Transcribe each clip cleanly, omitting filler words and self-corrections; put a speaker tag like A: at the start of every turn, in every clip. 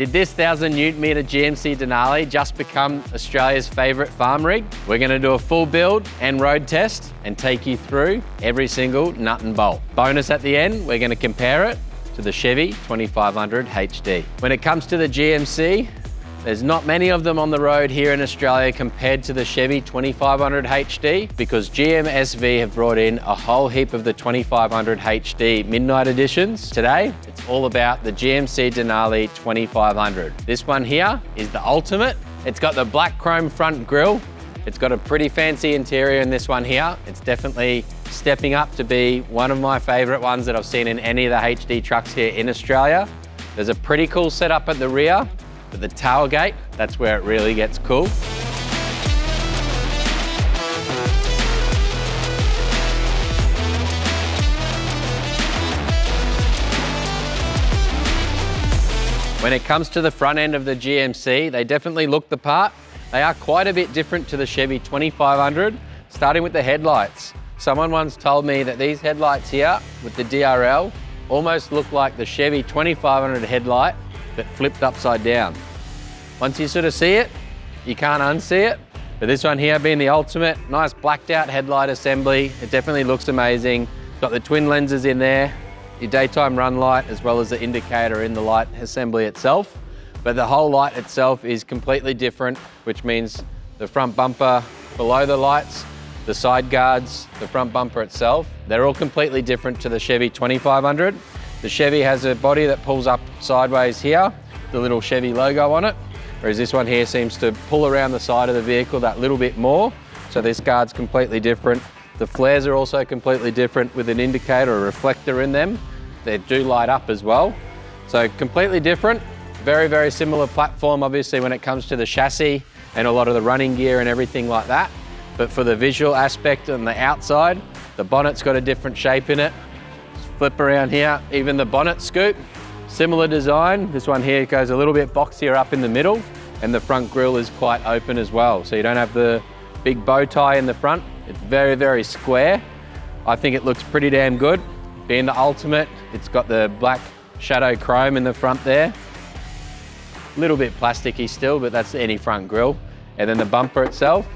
A: Did this 1,000 Newton meter GMC Denali just become Australia's favourite farm rig? We're going to do a full build and road test and take you through every single nut and bolt. Bonus at the end, we're going to compare it to the Chevy 2500 HD. When it comes to the GMC, there's not many of them on the road here in Australia compared to the Chevy 2500 HD because GMSV have brought in a whole heap of the 2500 HD midnight editions. Today, it's all about the GMC Denali 2500. This one here is the ultimate. It's got the black chrome front grille. It's got a pretty fancy interior in this one here. It's definitely stepping up to be one of my favorite ones that I've seen in any of the HD trucks here in Australia. There's a pretty cool setup at the rear. But the tailgate, that's where it really gets cool. When it comes to the front end of the GMC, they definitely look the part. They are quite a bit different to the Chevy 2500, starting with the headlights. Someone once told me that these headlights here with the DRL almost look like the Chevy 2500 headlight that flipped upside down. Once you sort of see it, you can't unsee it. But this one here being the ultimate, nice blacked out headlight assembly. It definitely looks amazing. Got the twin lenses in there, your daytime run light, as well as the indicator in the light assembly itself. But the whole light itself is completely different, which means the front bumper below the lights, the side guards, the front bumper itself, they're all completely different to the Chevy 2500. The Chevy has a body that pulls up sideways here, the little Chevy logo on it, whereas this one here seems to pull around the side of the vehicle that little bit more. So this guard's completely different. The flares are also completely different with an indicator or reflector in them. They do light up as well. So completely different, very, very similar platform, obviously, when it comes to the chassis and a lot of the running gear and everything like that. But for the visual aspect on the outside, the bonnet's got a different shape in it. Flip around here, even the bonnet scoop, similar design. This one here goes a little bit boxier up in the middle, and the front grille is quite open as well. So you don't have the big bow tie in the front. It's very, very square. I think it looks pretty damn good. Being the ultimate, it's got the black shadow chrome in the front there. A little bit plasticky still, but that's any front grille. And then the bumper itself,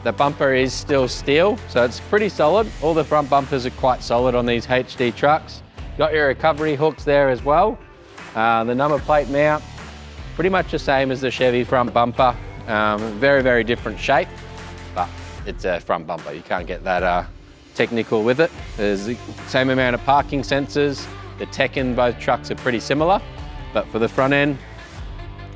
A: the bumper is still steel, so it's pretty solid. All the front bumpers are quite solid on these HD trucks. Got your recovery hooks there as well. The number plate mount, pretty much the same as the Chevy front bumper. Very, very different shape, but it's a front bumper. You can't get that technical with it. There's the same amount of parking sensors. The tech in both trucks are pretty similar, but for the front end,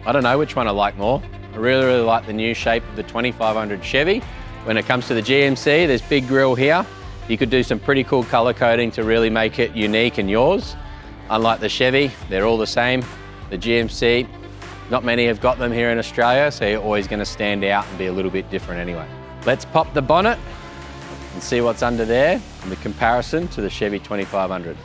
A: I don't know which one I like more. I really, really like the new shape of the 2500 Chevy. When it comes to the GMC, there's big grille here. You could do some pretty cool color coding to really make it unique and yours. Unlike the Chevy, they're all the same. The GMC, not many have got them here in Australia, so you're always going to stand out and be a little bit different anyway. Let's pop the bonnet and see what's under there in the comparison to the Chevy 2500.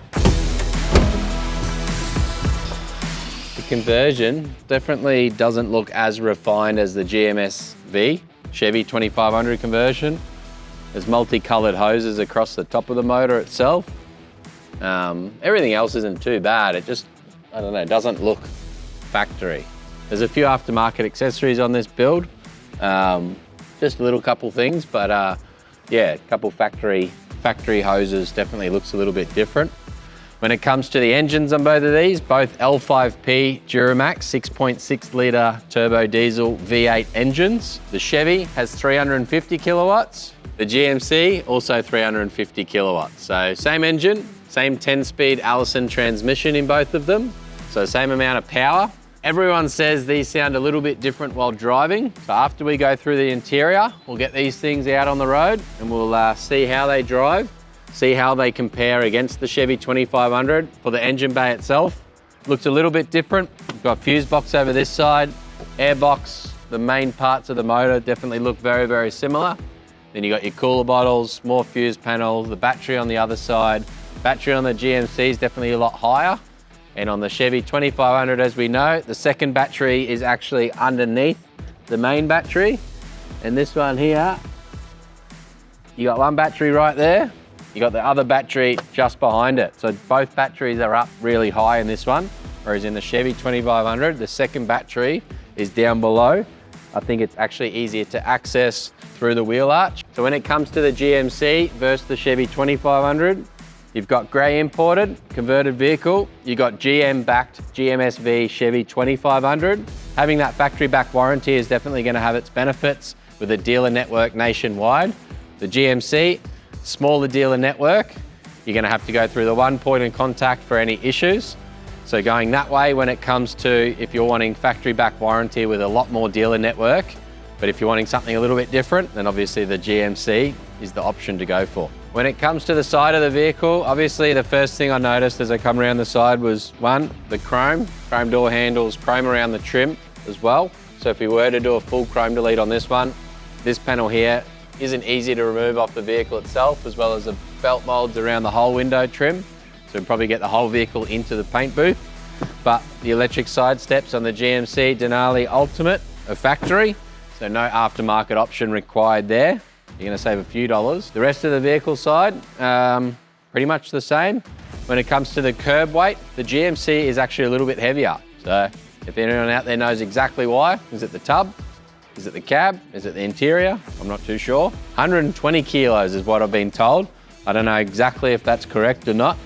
A: The conversion definitely doesn't look as refined as the GMSV Chevy 2500 conversion. There's multicolored hoses across the top of the motor itself. Everything else isn't too bad. It just, I don't know, doesn't look factory. There's a few aftermarket accessories on this build. Just a little couple things, but yeah, a couple factory hoses definitely looks a little bit different. When it comes to the engines on both of these, both L5P Duramax 6.6 litre turbo diesel V8 engines. The Chevy has 350 kilowatts. The GMC also 350 kilowatts. So same engine, same 10-speed Allison transmission in both of them. So same amount of power. Everyone says these sound a little bit different while driving. So after we go through the interior, we'll get these things out on the road and we'll see how they drive. See how they compare against the Chevy 2500. For the engine bay itself, looks a little bit different. We've got fuse box over this side, air box. The main parts of the motor definitely look very, very similar. Then you got your cooler bottles, more fuse panels, the battery on the other side. Battery on the GMC is definitely a lot higher. And on the Chevy 2500, as we know, the second battery is actually underneath the main battery. And this one here, you got one battery right there. You got the other battery just behind it. So both batteries are up really high in this one, whereas in the Chevy 2500, the second battery is down below. I think it's actually easier to access through the wheel arch. So when it comes to the GMC versus the Chevy 2500, you've got grey imported, converted vehicle. You got GM backed GMSV Chevy 2500. Having that factory back warranty is definitely gonna have its benefits with a dealer network nationwide. The GMC, smaller dealer network. You're gonna have to go through the one point of contact for any issues. So going that way when it comes to if you're wanting factory back warranty with a lot more dealer network, but if you're wanting something a little bit different, then obviously the GMC is the option to go for. When it comes to the side of the vehicle, obviously the first thing I noticed as I come around the side was one, the chrome door handles, chrome around the trim as well. So if we were to do a full chrome delete on this one, this panel here isn't easy to remove off the vehicle itself, as well as the felt molds around the whole window trim. So we'll probably get the whole vehicle into the paint booth. But the electric side steps on the GMC Denali Ultimate are factory, so no aftermarket option required there. You're gonna save a few dollars. The rest of the vehicle side, pretty much the same. When it comes to the curb weight, the GMC is actually a little bit heavier. So if anyone out there knows exactly why, is it the tub? Is it the cab? Is it the interior? I'm not too sure. 120 kilos is what I've been told. I don't know exactly if that's correct or not,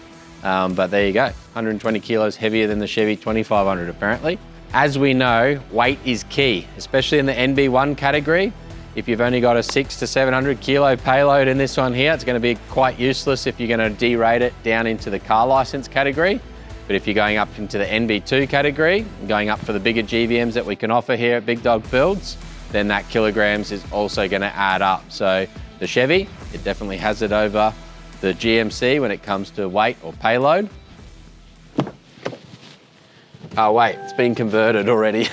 A: but there you go. 120 kilos heavier than the Chevy 2500 apparently. As we know, weight is key, especially in the NB1 category. If you've only got a 600 to 700 kilo payload in this one here, it's gonna be quite useless if you're gonna derate it down into the car license category. But if you're going up into the NB2 category, going up for the bigger GVMs that we can offer here at Big Dog Builds, then that kilograms is also gonna add up. So the Chevy, it definitely has it over the GMC when it comes to weight or payload. Oh wait, it's been converted already.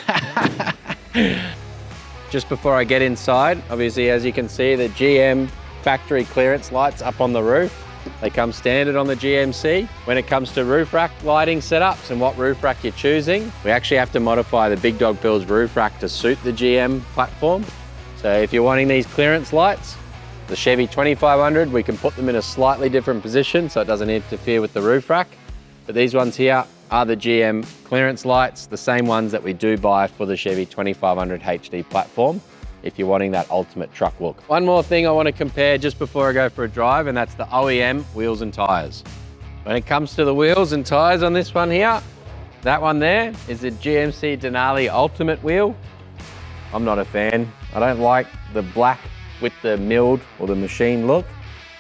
A: Just before I get inside, obviously as you can see, the GM factory clearance lights up on the roof. They come standard on the GMC. When it comes to roof rack lighting setups and what roof rack you're choosing, we actually have to modify the Big Dog Builds roof rack to suit the GM platform. So if you're wanting these clearance lights, the Chevy 2500, we can put them in a slightly different position so it doesn't interfere with the roof rack. But these ones here are the GM clearance lights, the same ones that we do buy for the Chevy 2500 HD platform, if you're wanting that ultimate truck look. One more thing I want to compare just before I go for a drive, and that's the OEM wheels and tires. When it comes to the wheels and tires on this one here, that one there is the GMC Denali Ultimate wheel. I'm not a fan. I don't like the black with the milled or the machine look.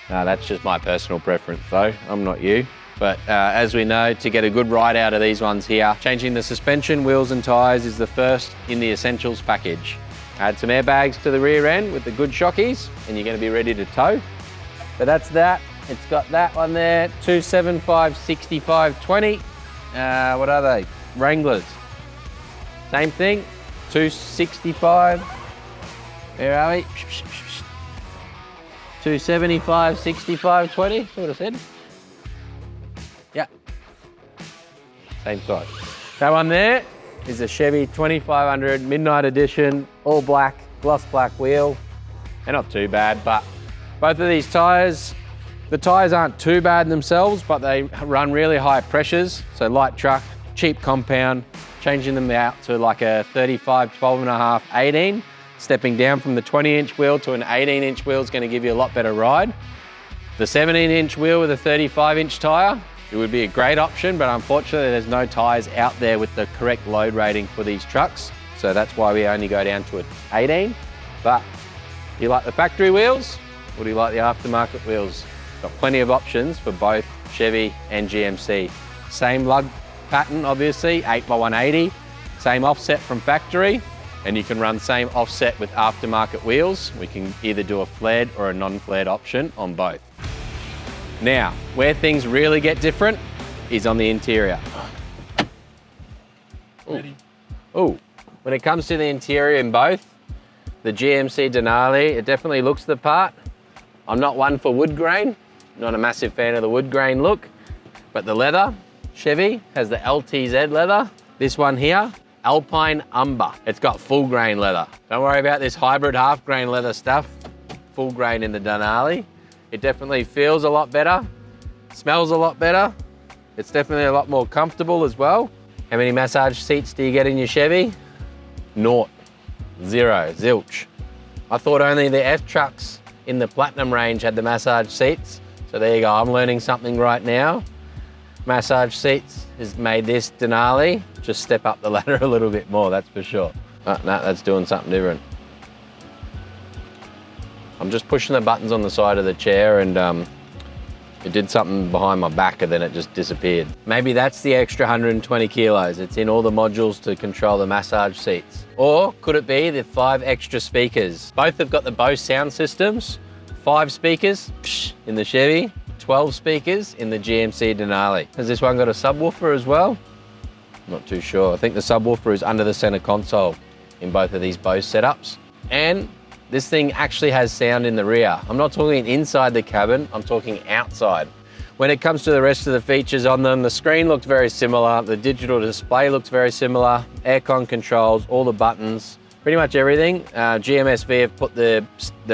A: That's just my personal preference though, I'm not you. But as we know, to get a good ride out of these ones here, changing the suspension, wheels and tires is the first in the essentials package. Add some airbags to the rear end with the good shockies and you're gonna be ready to tow. But that's that. It's got that one there, 275, 65, 20. What are they? Wranglers. Same thing, 265. Where are we? 275, 65, 20. That's what I said. Yeah. Same size. That one there is a Chevy 2500 Midnight Edition, all black, gloss black wheel. They're not too bad, but both of these tires, the tires aren't too bad themselves, but they run really high pressures. So light truck, cheap compound, changing them out to like a 35, 12.5, 18. Stepping down from the 20-inch wheel to an 18-inch wheel is going to give you a lot better ride. The 17-inch wheel with a 35-inch tyre, it would be a great option, but unfortunately there's no tyres out there with the correct load rating for these trucks. So that's why we only go down to an 18. But do you like the factory wheels or do you like the aftermarket wheels? Got plenty of options for both Chevy and GMC. Same lug pattern, obviously, 8x180, same offset from factory. And you can run same offset with aftermarket wheels. We can either do a flared or a non-flared option on both. Now, where things really get different is on the interior. Ooh. When it comes to the interior in both, the GMC Denali, it definitely looks the part. I'm not one for wood grain, not a massive fan of the wood grain look, but the leather, Chevy has the LTZ leather. This one here, Alpine Umber. It's got full grain leather. Don't worry about this hybrid half grain leather stuff. Full grain in the Denali. It definitely feels a lot better, smells a lot better. It's definitely a lot more comfortable as well. How many massage seats do you get in your Chevy? Naught, zero, zilch. I thought only the F trucks in the Platinum range had the massage seats. So there you go, I'm learning something right now. Massage seats has made this Denali just step up the ladder a little bit more, that's for sure. Oh, no, that's doing something different. I'm just pushing the buttons on the side of the chair and it did something behind my back and then it just disappeared. Maybe that's the extra 120 kilos. It's in all the modules to control the massage seats. Or could it be the 5 extra speakers? Both have got the Bose sound systems. 5 speakers in the Chevy, 12 speakers in the GMC Denali. Has this one got a subwoofer as well? Not too sure. I think the subwoofer is under the center console in both of these Bose setups. And this thing actually has sound in the rear. I'm not talking inside the cabin, I'm talking outside. When it comes to the rest of the features on them, the screen looked very similar, the digital display looks very similar, aircon controls, all the buttons, pretty much everything. GMSV have put the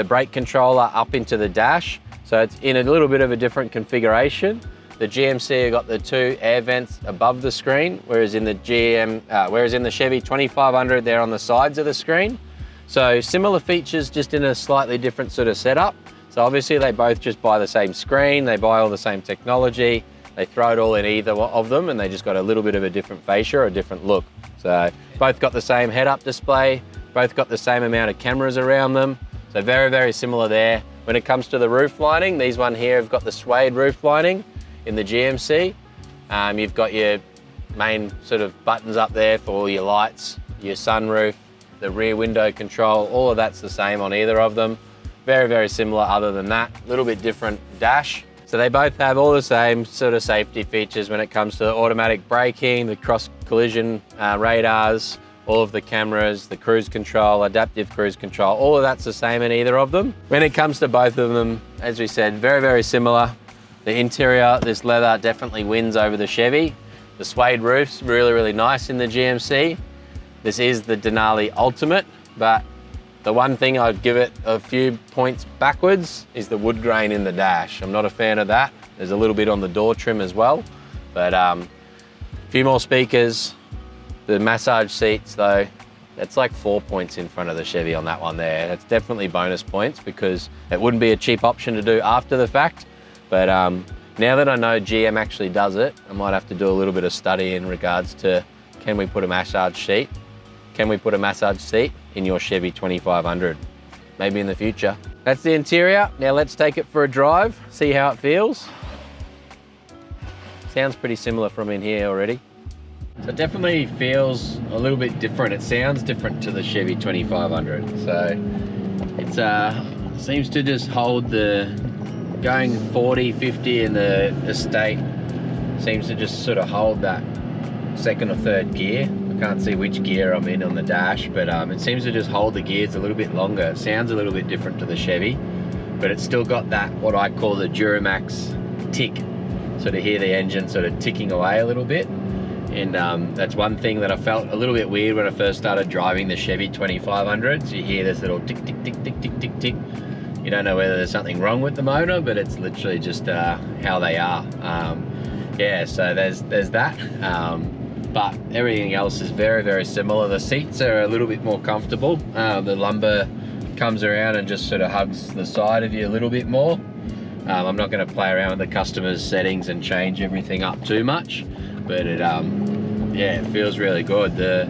A: brake controller up into the dash, so it's in a little bit of a different configuration. The GMC have got the 2 air vents above the screen, whereas in the Chevy 2500, they're on the sides of the screen. So similar features, just in a slightly different sort of setup. So obviously they both just buy the same screen, they buy all the same technology, they throw it all in either of them and they just got a little bit of a different fascia or a different look. So both got the same head-up display, both got the same amount of cameras around them. So very, very similar there. When it comes to the roof lining, these one here have got the suede roof lining in the GMC. You've got your main sort of buttons up there for all your lights, your sunroof, the rear window control, all of that's the same on either of them. Very, very similar other than that. A little bit different dash. So they both have all the same sort of safety features when it comes to the automatic braking, the cross collision radars, all of the cameras, the cruise control, adaptive cruise control, all of that's the same in either of them. When it comes to both of them, as we said, very, very similar. The interior, this leather definitely wins over the Chevy. The suede roof's really, really nice in the GMC. This is the Denali Ultimate, but the one thing I'd give it a few points backwards is the wood grain in the dash. I'm not a fan of that. There's a little bit on the door trim as well, but a few more speakers. The massage seats though, that's like 4 points in front of the Chevy on that one there. That's definitely bonus points because it wouldn't be a cheap option to do after the fact. But now that I know GM actually does it, I might have to do a little bit of study in regards to, can we put a massage seat? Can we put a massage seat in your Chevy 2500? Maybe in the future. That's the interior. Now let's take it for a drive, see how it feels. Sounds pretty similar from in here already. So it definitely feels a little bit different. It sounds different to the Chevy 2500. So it seems to just hold the, going 40, 50 in the estate, seems to just sort of hold that second or third gear. Can't see which gear I'm in on the dash, but it seems to just hold the gears a little bit longer. It sounds a little bit different to the Chevy, but it's still got that, what I call the Duramax tick. Sort of hear the engine sort of ticking away a little bit. And that's one thing that I felt a little bit weird when I first started driving the Chevy 2500s. You hear this little tick, tick, tick, tick, tick, tick, tick. You don't know whether there's something wrong with the motor, but it's literally just how they are. Yeah, so there's that. But everything else is very, very similar. The seats are a little bit more comfortable. The lumbar comes around and just sort of hugs the side of you a little bit more. I'm not going to play around with the customer's settings and change everything up too much, but yeah, it feels really good. The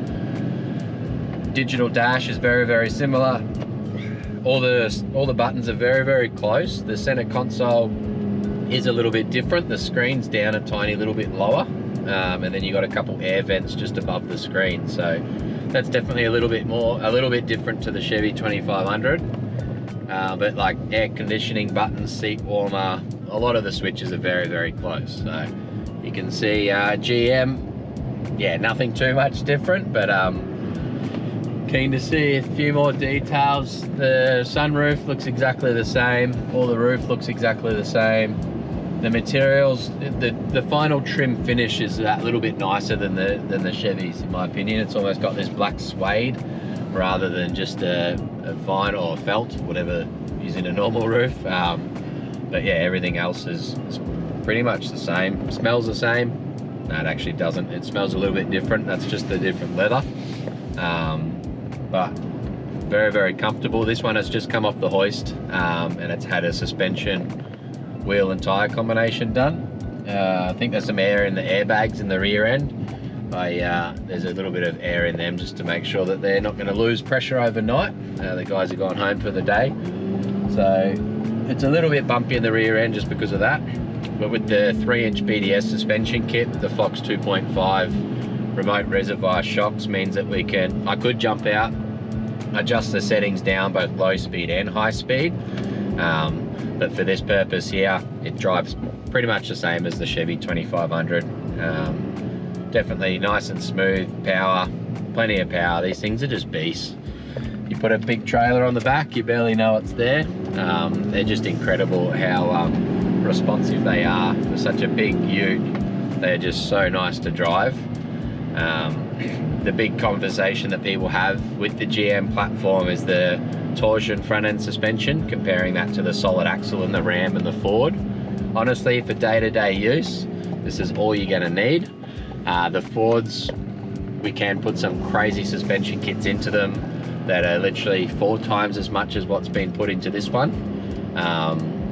A: digital dash is very, very similar. All the buttons are very, very close. The center console is a little bit different. The screen's down a tiny little bit lower. And then you got a couple air vents just above the screen, so that's definitely a little bit different to the Chevy 2500. But like air conditioning buttons, seat warmer, a lot of the switches are very, very close. So you can see GM, yeah, nothing too much different, but keen to see a few more details. The sunroof looks exactly the same. All the roof looks exactly the same. The materials, the final trim finish is that little bit nicer than the Chevys, in my opinion. It's almost got this black suede rather than just a vinyl or felt, whatever is in a normal roof. But yeah, everything else is pretty much the same. Smells the same. No, it actually doesn't. It smells a little bit different. That's just the different leather. But very, very comfortable. This one has just come off the hoist, and it's had a suspension, wheel and tyre combination done. I think there's some air in the airbags in the rear end. There's a little bit of air in them just to make sure that they're not going to lose pressure overnight. The guys are gone home for the day. So it's a little bit bumpy in the rear end just because of that. But with the 3-inch BDS suspension kit, the Fox 2.5 remote reservoir shocks means that I could jump out, adjust the settings down both low speed and high speed. But for this purpose here, it drives pretty much the same as the Chevy 2500. Definitely nice and smooth, power, plenty of power. These things are just beasts. You put a big trailer on the back, you barely know it's there. They're just incredible how responsive they are for such a big ute. They're just so nice to drive. The big conversation that people have with the GM platform is the Torsion front end suspension, comparing that to the solid axle in the Ram and the Ford. Honestly, for day-to-day use, this is all you're gonna need. The Fords, we can put some crazy suspension kits into them that are literally 4 times as much as what's been put into this one.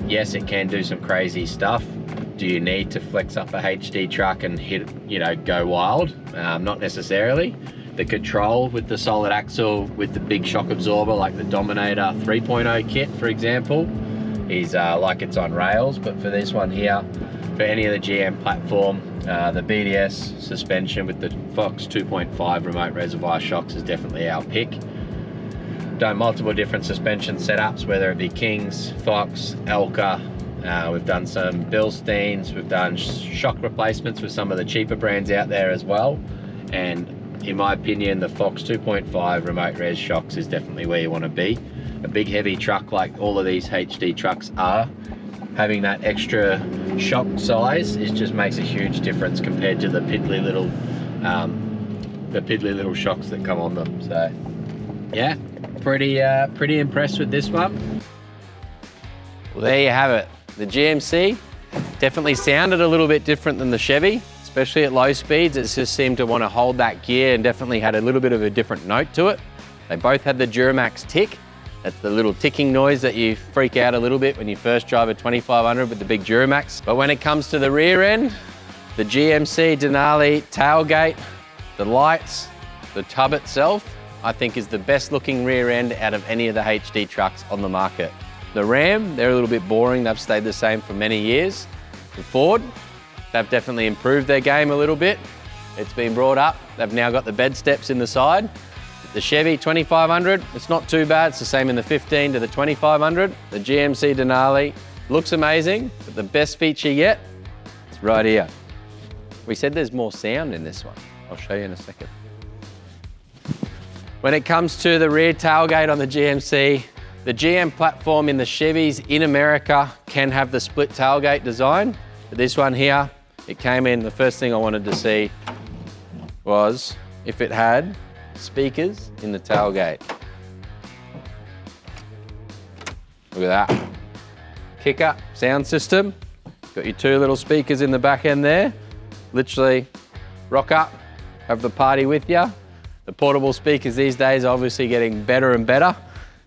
A: Yes, it can do some crazy stuff. Do you need to flex up a HD truck and hit, go wild? Not necessarily. The control with the solid axle with the big shock absorber, like the Dominator 3.0 kit, for example, is like it's on rails. But for this one here, for any of the GM platform, the BDS suspension with the Fox 2.5 remote reservoir shocks is definitely our pick. Done multiple different suspension setups, whether it be Kings, Fox, Elka. We've done some Bilsteins, we've done shock replacements with some of the cheaper brands out there as well. And in my opinion, the Fox 2.5 remote res shocks is definitely where you want to be. A big heavy truck like all of these HD trucks are, having that extra shock size just makes a huge difference compared to the piddly little shocks that come on them. So yeah, pretty impressed with this one. Well, there you have it. The GMC definitely sounded a little bit different than the Chevy, especially at low speeds. It just seemed to want to hold that gear and definitely had a little bit of a different note to it. They both had the Duramax tick. That's the little ticking noise that you freak out a little bit when you first drive a 2500 with the big Duramax. But when it comes to the rear end, the GMC Denali tailgate, the lights, the tub itself, I think is the best looking rear end out of any of the HD trucks on the market. The Ram, they're a little bit boring. They've stayed the same for many years. The Ford, they've definitely improved their game a little bit. It's been brought up. They've now got the bed steps in the side. The Chevy 2500, it's not too bad. It's the same in the 15 to the 2500. The GMC Denali looks amazing, but the best feature yet is right here. We said there's more sound in this one. I'll show you in a second. When it comes to the rear tailgate on the GMC, the GM platform in the Chevys in America can have the split tailgate design. But this one here, it came in, the first thing I wanted to see was if it had speakers in the tailgate. Look at that. Kicker sound system. Got your 2 little speakers in the back end there. Literally rock up, have the party with you. The portable speakers these days are obviously getting better and better.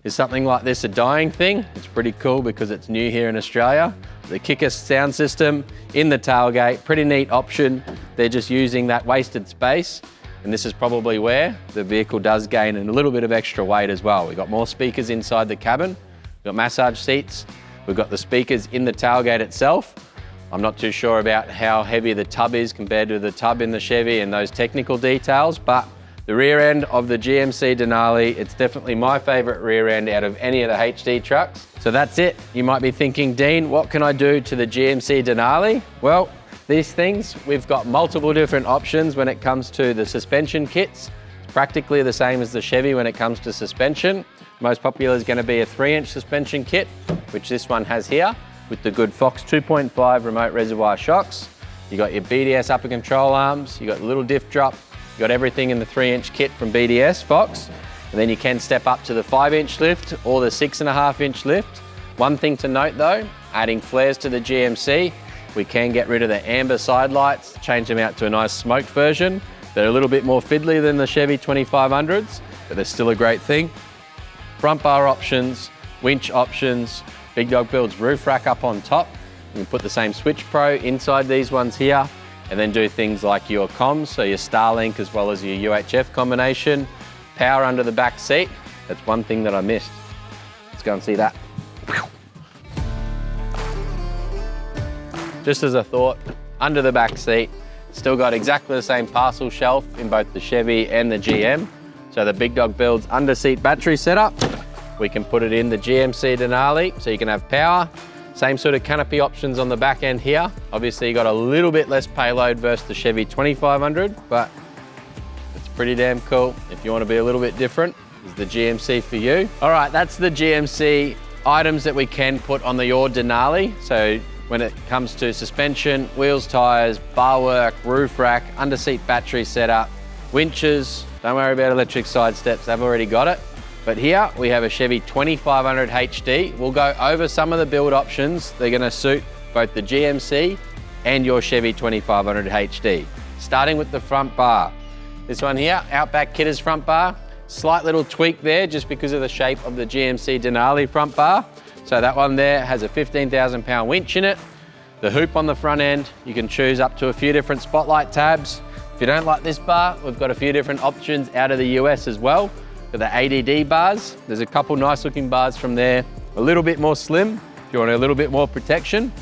A: Is something like this a dying thing? It's pretty cool because it's new here in Australia. The kicker sound system in the tailgate, pretty neat option. They're just using that wasted space. And this is probably where the vehicle does gain a little bit of extra weight as well. We've got more speakers inside the cabin. We've got massage seats. We've got the speakers in the tailgate itself. I'm not too sure about how heavy the tub is compared to the tub in the Chevy and those technical details, but the rear end of the GMC Denali, it's definitely my favorite rear end out of any of the HD trucks. So that's it. You might be thinking, Dean, what can I do to the GMC Denali? Well, these things, we've got multiple different options when it comes to the suspension kits. It's practically the same as the Chevy when it comes to suspension. Most popular is going to be a 3-inch suspension kit, which this one has here, with the good Fox 2.5 remote reservoir shocks. You got your BDS upper control arms, you got the little diff drop, you got everything in the 3-inch kit from BDS, Fox. And then you can step up to the 5-inch lift or the 6.5-inch lift. One thing to note though, Adding flares to the GMC, we can get rid of the amber side lights, change them out to a nice smoked version. They're a little bit more fiddly than the Chevy 2500s, but they're still a great thing. Front bar options, winch options, Big Dog builds roof rack up on top. You can put the same Switch Pro inside these ones here, and then do things like your comms, so your Starlink as well as your UHF combination. Power under the back seat, that's one thing that I missed. Let's go and see that. Just as a thought, under the back seat, still got exactly the same parcel shelf in both the Chevy and the GM. So the Big Dog builds under seat battery setup. We can put it in the GMC Denali, so you can have power. Same sort of canopy options on the back end here. Obviously you got a little bit less payload versus the Chevy 2500, but it's pretty damn cool. If you want to be a little bit different, is the GMC for you. All right, that's the GMC items that we can put on your Denali. So when it comes to suspension, wheels, tires, bar work, roof rack, under seat battery setup, winches, don't worry about electric side steps, they've already got it. But here we have a Chevy 2500 HD. We'll go over some of the build options. They're gonna suit both the GMC and your Chevy 2500 HD. Starting with the front bar. This one here, Outback Kidders front bar. Slight little tweak there just because of the shape of the GMC Denali front bar. So that one there has a 15,000 pound winch in it. The hoop on the front end, you can choose up to a few different spotlight tabs. If you don't like this bar, we've got a few different options out of the US as well. For the ADD bars, there's a couple nice looking bars from there. A little bit more slim, if you want a little bit more protection.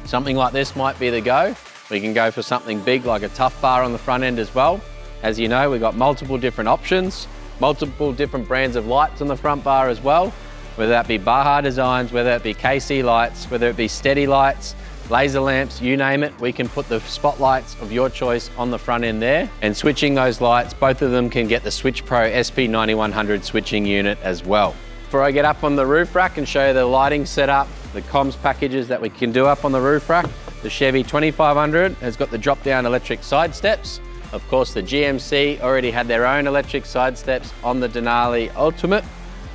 A: Something like this might be the go. We can go for something big like a tough bar on the front end as well. As you know, we've got multiple different options, multiple different brands of lights on the front bar as well, whether that be Baja designs, whether it be KC lights, whether it be steady lights, laser lamps, you name it, we can put the spotlights of your choice on the front end there. And switching those lights, both of them can get the Switch Pro SP9100 switching unit as well. Before I get up on the roof rack and show you the lighting setup, the comms packages that we can do up on the roof rack, the Chevy 2500 has got the drop-down electric side steps. Of course, the GMC already had their own electric side steps on the Denali Ultimate,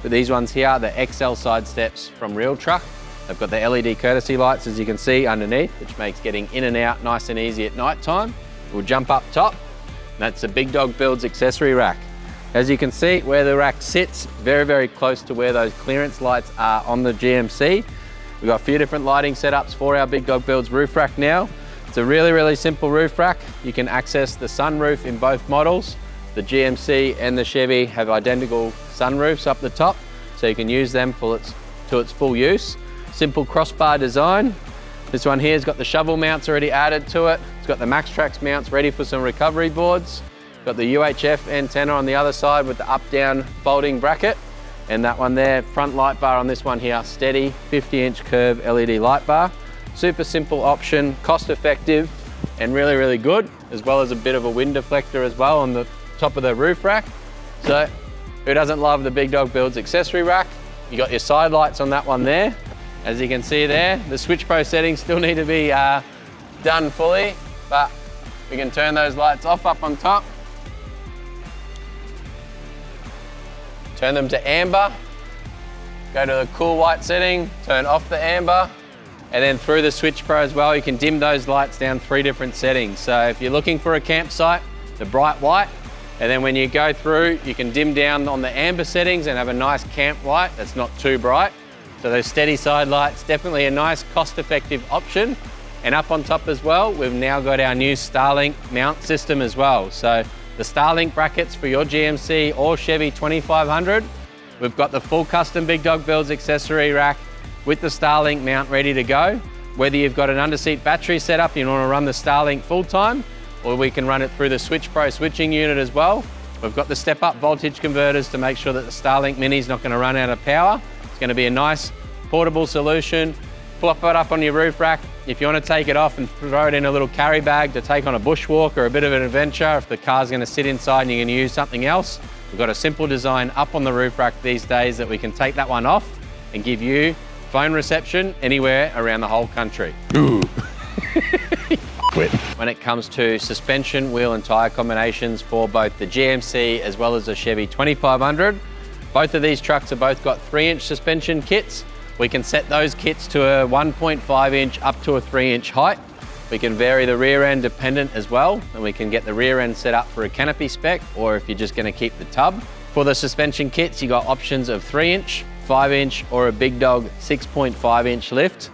A: but these ones here, the XL side steps from Real Truck. They've got the LED courtesy lights, as you can see underneath, which makes getting in and out nice and easy at night time. We'll jump up top. That's the Big Dog Builds accessory rack. As you can see, where the rack sits, very, very close to where those clearance lights are on the GMC. We've got a few different lighting setups for our Big Dog Builds roof rack now. It's a really, really simple roof rack. You can access the sunroof in both models. The GMC and the Chevy have identical sunroofs up the top, so you can use them to its full use. Simple crossbar design. This one here's got the shovel mounts already added to it. It's got the MaxTrax mounts ready for some recovery boards. Got the UHF antenna on the other side with the up-down folding bracket. And that one there, front light bar on this one here, steady 50-inch curve LED light bar. Super simple option, cost effective, and really, really good, as well as a bit of a wind deflector as well on the top of the roof rack. So who doesn't love the Big Dog Builds accessory rack? You got your side lights on that one there. As you can see there, the Switch Pro settings still need to be done fully, but we can turn those lights off up on top. Turn them to amber. Go to the cool white setting, turn off the amber, and then through the Switch Pro as well, you can dim those lights down 3 different settings. So if you're looking for a campsite, the bright white, and then when you go through, you can dim down on the amber settings and have a nice camp light that's not too bright. So those steady side lights, definitely a nice cost-effective option. And up on top as well, we've now got our new Starlink mount system as well. So the Starlink brackets for your GMC or Chevy 2500, we've got the full custom Big Dog Builds accessory rack with the Starlink mount ready to go. Whether you've got an under-seat battery setup and you want to run the Starlink full-time, or we can run it through the Switch Pro switching unit as well. We've got the step-up voltage converters to make sure that the Starlink Mini is not going to run out of power. It's going to be a nice portable solution. Flop it up on your roof rack. If you want to take it off and throw it in a little carry bag to take on a bushwalk or a bit of an adventure, if the car's going to sit inside and you're going to use something else, we've got a simple design up on the roof rack these days that we can take that one off and give you phone reception anywhere around the whole country.
B: Ooh. Quit.
A: When it comes to suspension, wheel and tyre combinations for both the GMC as well as the Chevy 2500, both of these trucks have both got 3-inch suspension kits. We can set those kits to a 1.5 inch up to a 3 inch height. We can vary the rear end dependent as well, and we can get the rear end set up for a canopy spec, or if you're just gonna keep the tub. For the suspension kits, you got options of 3 inch, 5 inch, or a big dog 6.5 inch lift.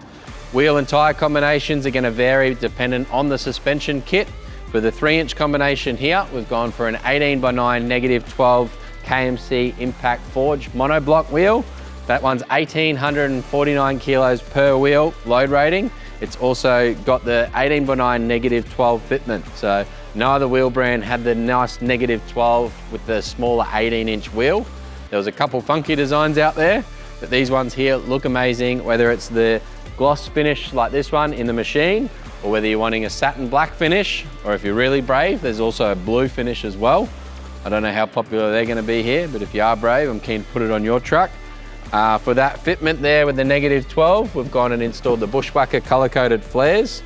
A: Wheel and tyre combinations are gonna vary dependent on the suspension kit. For the 3 inch combination here, we've gone for an 18x9 -12 KMC impact forge monoblock wheel. That one's 1,849 kilos per wheel load rating. It's also got the 18x9 -12 fitment. So no other wheel brand had the nice -12 with the smaller 18 inch wheel. There was a couple funky designs out there, but these ones here look amazing, whether it's the gloss finish like this one in the machine, or whether you're wanting a satin black finish, or if you're really brave, there's also a blue finish as well. I don't know how popular they're gonna be here, but if you are brave, I'm keen to put it on your truck. For that fitment there with the -12, we've gone and installed the Bushwhacker color-coded flares.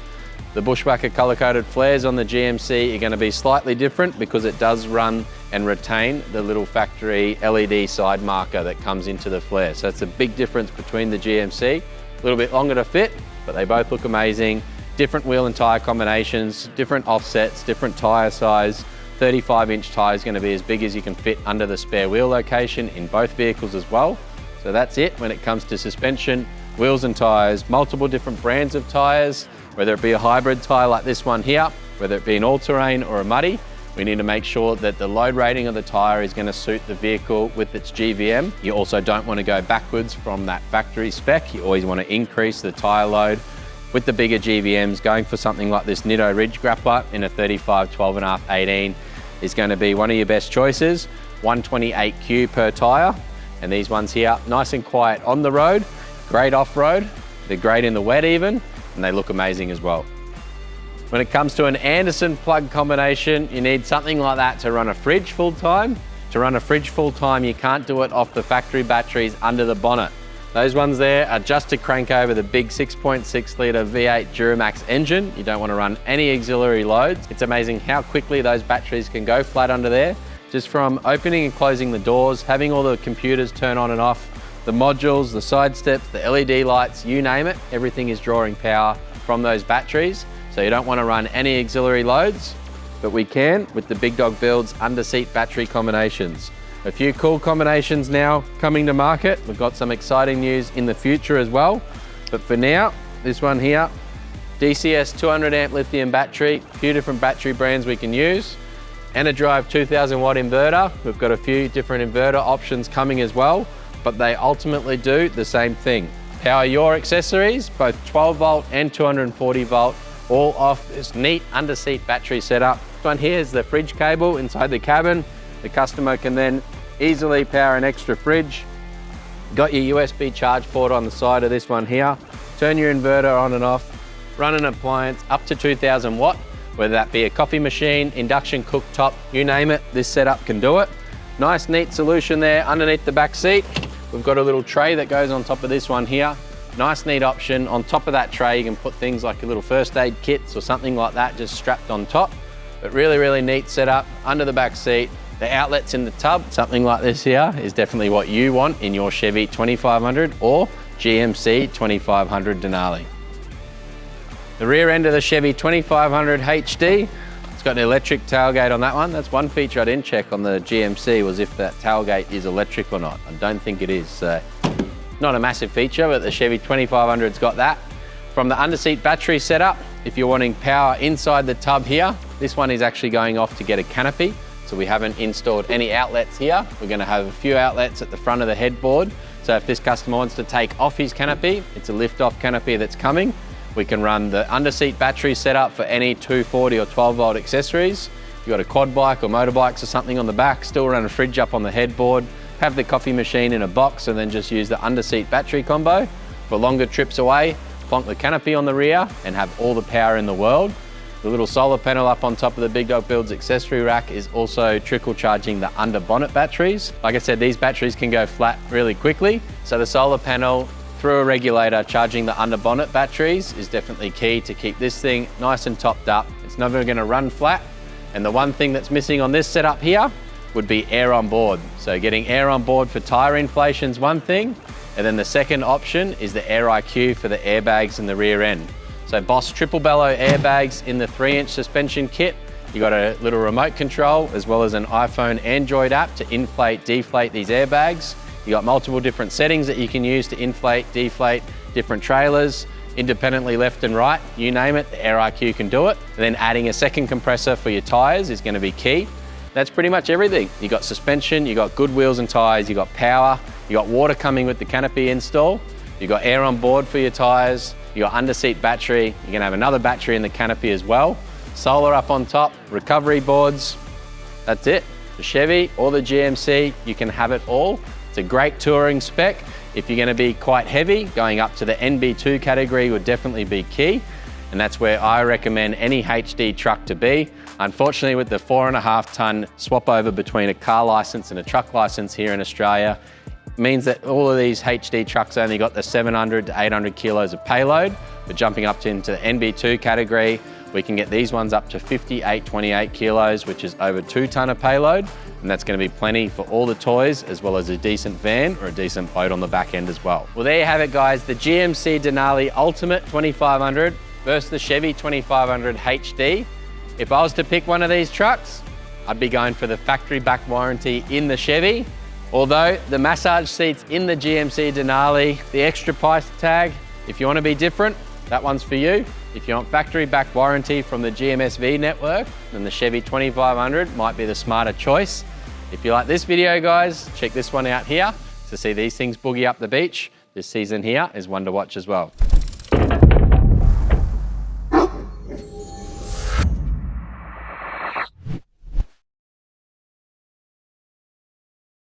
A: The Bushwhacker color-coded flares on the GMC are gonna be slightly different because it does run and retain the little factory LED side marker that comes into the flare. So it's a big difference between the GMC. A little bit longer to fit, but they both look amazing. Different wheel and tyre combinations, different offsets, different tyre size. 35 inch tyre is going to be as big as you can fit under the spare wheel location in both vehicles as well. So that's it when it comes to suspension, wheels and tyres, multiple different brands of tyres, whether it be a hybrid tyre like this one here, whether it be an all-terrain or a muddy. We need to make sure that the load rating of the tyre is going to suit the vehicle with its GVM. You also don't want to go backwards from that factory spec. You always want to increase the tyre load. With the bigger GVMs, going for something like this Nitto Ridge Grappler in a 35, 12.5, 18 is going to be one of your best choices. 128Q per tyre. And these ones here, nice and quiet on the road, great off-road. They're great in the wet even, and they look amazing as well. When it comes to an Anderson plug combination, you need something like that to run a fridge full time. To run a fridge full time, you can't do it off the factory batteries under the bonnet. Those ones there are just to crank over the big 6.6 litre V8 Duramax engine. You don't want to run any auxiliary loads. It's amazing how quickly those batteries can go flat under there. Just from opening and closing the doors, having all the computers turn on and off, the modules, the side steps, the LED lights, you name it, everything is drawing power from those batteries. So you don't want to run any auxiliary loads, but we can with the Big Dog Builds under-seat battery combinations. A few cool combinations now coming to market. We've got some exciting news in the future as well. But for now, this one here, DCS 200 amp lithium battery, a few different battery brands we can use. EnerDrive 2000 watt inverter. We've got a few different inverter options coming as well, but they ultimately do the same thing. Power your accessories, both 12 volt and 240 volt, all off this neat under-seat battery setup. This one here is the fridge cable inside the cabin. The customer can then easily power an extra fridge. Got your USB charge port on the side of this one here. Turn your inverter on and off. Run an appliance up to 2000 watt, whether that be a coffee machine, induction cooktop, you name it, this setup can do it. Nice neat solution there underneath the back seat. We've got a little tray that goes on top of this one here. Nice neat option. On top of that tray, you can put things like a little first aid kits or something like that just strapped on top. But really, really neat setup under the back seat. The outlets in the tub, something like this here, is definitely what you want in your Chevy 2500 or GMC 2500 Denali. The rear end of the Chevy 2500 HD, it's got an electric tailgate on that one. That's one feature I didn't check on the GMC, was if that tailgate is electric or not. I don't think it is, so not a massive feature, but the Chevy 2500's got that. From the under-seat battery setup, if you're wanting power inside the tub here, this one is actually going off to get a canopy. So we haven't installed any outlets here. We're gonna have a few outlets at the front of the headboard. So if this customer wants to take off his canopy, it's a lift-off canopy that's coming. We can run the under-seat battery setup for any 240 or 12 volt accessories. You've got a quad bike or motorbikes or something on the back, still run a fridge up on the headboard, have the coffee machine in a box, and then just use the under-seat battery combo. For longer trips away, plonk the canopy on the rear and have all the power in the world. The little solar panel up on top of the Big Dog Builds accessory rack is also trickle charging the under bonnet batteries. Like I said, these batteries can go flat really quickly. So the solar panel through a regulator charging the under bonnet batteries is definitely key to keep this thing nice and topped up. It's never gonna run flat. And the one thing that's missing on this setup here would be air on board. So getting air on board for tyre inflation is one thing. And then the second option is the Air IQ for the airbags in the rear end. So Boss triple bellow airbags in the 3-inch suspension kit. You got a little remote control as well as an iPhone Android app to inflate, deflate these airbags. You got multiple different settings that you can use to inflate, deflate different trailers, independently left and right, you name it, the Air IQ can do it. And then adding a second compressor for your tyres is going to be key. That's pretty much everything. You got suspension, you got good wheels and tyres, you got power, you got water coming with the canopy install, you got air on board for your tyres, you got under-seat battery, you're going to have another battery in the canopy as well, solar up on top, recovery boards, that's it. The Chevy or the GMC, you can have it all. It's a great touring spec. If you're going to be quite heavy, going up to the NB2 category would definitely be key. And that's where I recommend any HD truck to be. Unfortunately, with the 4.5 ton swap over between a car license and a truck license here in Australia, means that all of these HD trucks only got the 700 to 800 kilos of payload. But jumping up into the NB2 category, we can get these ones up to 5828 kilos, which is over 2 ton of payload. And that's going to be plenty for all the toys, as well as a decent van or a decent boat on the back end as well. Well, there you have it, guys. The GMC Denali Ultimate 2500 versus the Chevy 2500 HD. If I was to pick one of these trucks, I'd be going for the factory back warranty in the Chevy. Although the massage seats in the GMC Denali, the extra price tag, if you want to be different, that one's for you. If you want factory back warranty from the GMSV network, then the Chevy 2500 might be the smarter choice. If you like this video, guys, check this one out here to see these things boogie up the beach. This season here is one to watch as well.